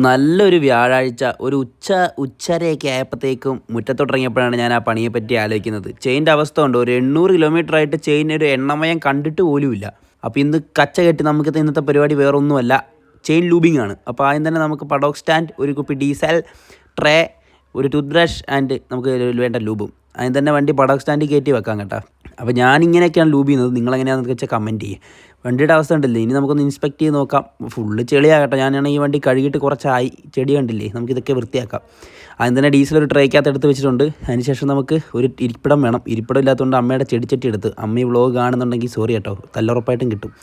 നല്ലൊരു വ്യാഴാഴ്ച ഒരു ഉച്ചരയൊക്കെ ആയപ്പോഴത്തേക്കും മുറ്റത്തോട്ടിറങ്ങിയപ്പോഴാണ് ഞാൻ ആ പണിയെപ്പറ്റി ആലോചിക്കുന്നത്. ചെയിൻ്റെ അവസ്ഥ ഉണ്ട്, ഒരു 800 കിലോമീറ്റർ ആയിട്ട് ചെയിൻ ഒരു എണ്ണമയം കണ്ടിട്ട് പോലുമില്ല. അപ്പോൾ ഇന്ന് കച്ച കെട്ടി നമുക്ക് ഇന്നത്തെ പരിപാടി വേറൊന്നുമല്ല, ചെയിൻ ലൂബിംഗ് ആണ്. അപ്പോൾ ആദ്യം തന്നെ നമുക്ക് പഡോക്ക് സ്റ്റാൻഡ്, ഒരു കുപ്പി ഡീസൽ, ട്രേ, ഒരു ടൂത്ത് ബ്രഷ് ആൻഡ് നമുക്ക് വേണ്ട ലൂബും അതിന് തന്നെ വണ്ടി പഡോക്ക് സ്റ്റാൻഡിൽ കയറ്റി വെക്കാം കേട്ടോ. അപ്പോൾ ഞാനിങ്ങനെയൊക്കെയാണ് ലൂബ് ചെയ്യുന്നത്, നിങ്ങളെങ്ങനെയാണെന്ന് വെച്ചാൽ കമൻറ്റ് ചെയ്യും. വണ്ടിയുടെ അവസ്ഥ ഉണ്ടല്ലേ, ഇനി നമുക്കൊന്ന് ഇൻസ്പെക്ട് ചെയ്ത് നോക്കാം. ഫുള്ള് ചെളിയാകട്ടെ. ഞാനാണ് ഈ വണ്ടി കഴുകിയിട്ട് കുറച്ചായി, ചെടി കണ്ടില്ലേ, നമുക്കിതൊക്കെ വൃത്തിയാക്കാം. അതിന് തന്നെ ഡീസൽ ഒരു ട്രേക്കകത്ത് എടുത്ത് വെച്ചിട്ടുണ്ട്. അതിനുശേഷം നമുക്ക് ഒരു ഇരിപ്പിടം വേണം. ഇരിപ്പിടം ഇല്ലാത്തതുകൊണ്ട് അമ്മയുടെ ചെടിച്ചട്ടി എടുത്ത്, അമ്മ ഈ വ്ളോഗ് കാണുന്നുണ്ടെങ്കിൽ സോറി കേട്ടോ, തല്ലുറപ്പായിട്ടും കിട്ടും.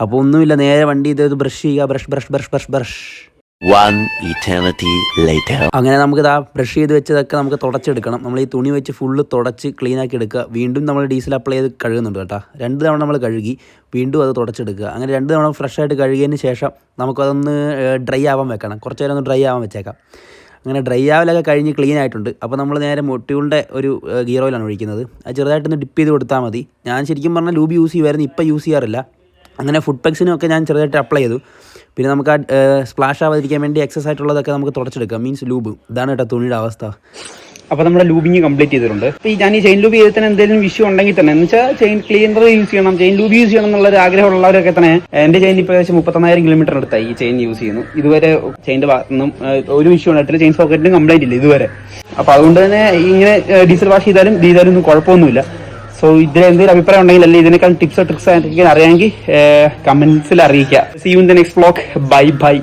അപ്പോൾ ഒന്നുമില്ല, നേരെ വണ്ടി ഇത് ബ്രഷ് ചെയ്യുക, ബ്രഷ്. 1 eternity later. അങ്ങനെ നമുക്കിത് ആ ബ്രഷ് ചെയ്ത് വെച്ചതൊക്കെ നമുക്ക് തുടച്ചെടുക്കണം. നമ്മൾ ഈ തുണി വെച്ച് ഫുള്ള് തുടച്ച് ക്ലീനാക്കി എടുക്കുക. വീണ്ടും നമ്മൾ ഡീസൽ അപ്ലൈ ചെയ്ത് കഴുകുന്നുണ്ട് കേട്ടോ. 2 തവണ നമ്മൾ കഴുകി വീണ്ടും അത് തുടച്ചെടുക്കുക. അങ്ങനെ 2 തവണ ഫ്രഷായിട്ട് കഴുകിയതിന് ശേഷം നമുക്കതൊന്ന് ഡ്രൈ ആവാൻ വെക്കണം. കുറച്ച് നേരം ഒന്ന് ഡ്രൈ ആവാൻ വെച്ചേക്കാം. അങ്ങനെ ഡ്രൈ ആവലൊക്കെ കഴിഞ്ഞ് ക്ലീൻ ആയിട്ടുണ്ട്. അപ്പോൾ നമ്മൾ നേരെ മൊട്ട്യൂളിൻ്റെ ഒരു ഗിയർ ഓയിലാണ് ഒഴിക്കുന്നത്. അത് ചെറുതായിട്ടൊന്ന് ഡിപ്പ് ചെയ്ത് കൊടുത്താൽ മതി. ഞാൻ ശരിക്കും പറഞ്ഞാൽ ലൂബ് യൂസ് ചെയ്യുമായിരുന്നു, ഇപ്പം യൂസ് ചെയ്യാറില്ല. അങ്ങനെ ഫുഡ് പെക്സിനൊക്കെ ഞാൻ ചെറുതായിട്ട് അപ്ലൈ ചെയ്തു. പിന്നെ നമുക്ക് ആ സ്പ്ലാഷ് ആവാതിരിക്കാൻ വേണ്ടി എക്സസ് ആയിട്ടുള്ളതൊക്കെ നമുക്ക് തുടച്ചെടുക്കാം, മീൻസ് ലൂബ്. ഇതാണ് കേട്ടോ തുണിയുടെ അവസ്ഥ. അപ്പോൾ നമ്മുടെ ലൂബിങ് കംപ്ലീറ്റ് ചെയ്തിട്ടുണ്ട്. അപ്പോൾ ഞാൻ ഈ ചെയിൻ ലൂബ് ചെയ്തിട്ട് എന്തെങ്കിലും ഇഷ്യൂ ഉണ്ടെങ്കിൽ തന്നെ, എന്ന് വെച്ചാൽ ചെയിൻ ക്ലീനർ യൂസ് ചെയ്യണം, ചെയിൻ ലൂബ് യൂസ് ചെയ്യണം എന്നുള്ളൊരു ആഗ്രഹമുള്ളവരൊക്കെ തന്നെ. എൻ്റെ ചെയിൻ ഇപ്പോൾ ഏകദേശം 39,000 കിലോമീറ്റർ അടുത്തായി ഈ ചെയിൻ യൂസ് ചെയ്യുന്നു. ഇതുവരെ ചെയിൻ്റെ ഭാഗത്തുനിന്നും ഒരു ഇഷ്യൂ ഉണ്ടായിട്ടില്ല, ചെയിൻ സോക്കറ്റിനും കംപ്ലൈൻറ്റ് ഇല്ല ഇതുവരെ. അപ്പോൾ അതുകൊണ്ട് തന്നെ ഇങ്ങനെ ഡീസൽ വാഷ് ചെയ്താലും ഒന്നും കുഴപ്പമൊന്നുമില്ല. സോ ഇതിൽ എന്തെങ്കിലും അഭിപ്രായം ഉണ്ടെങ്കിൽ, അല്ലെങ്കിൽ ഇതിനേക്കാൾ ടിപ്സോ ട്രിക്സോ എന്തെങ്കിലും അറിയാമെങ്കിൽ കമന്റ്സിൽ അറിയിക്കുക. See you in the next vlog. By.